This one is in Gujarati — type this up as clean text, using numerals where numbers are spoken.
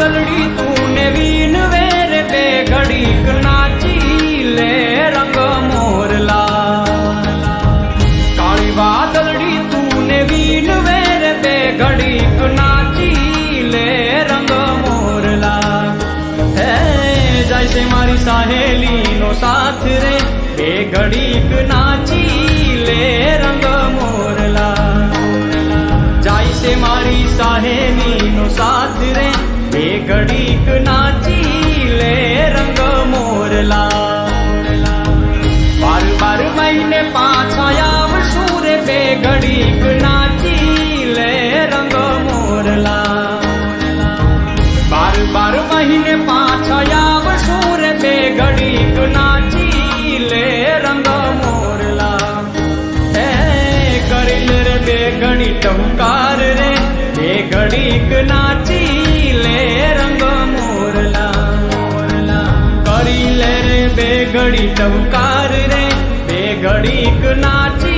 વાદળડી તું ને વીન વેર બે ઘડીક નાચી લે રંગ મોરલા કાળી વાદળડી તું ને વીન વેર બે ઘડીક નાચી લે રંગ મોરલા હે જાય છે મારી સહેલી નો સાથ રે બે ઘડીક નાચી લે રંગ મોરલા જાય છે મારી સહેલી નો સાથ રે બે ઘડીક નાચી લે રંગ મોરલા બાર બાર મહિને પાછા આવશું રે બે ઘડીક નાચી લે રંગ મોરલા બાર બાર મહિને પાછા આવશું રે બે ઘડીક નાચી લે રંગ મોરલા હે કરી લે રે બે ઘડી ટંકાર રે બે ઘડીક નાચી લે રંગ મોરલા કરી લે રે બે ઘડી ટંકાર રે બે ઘડીક નાચી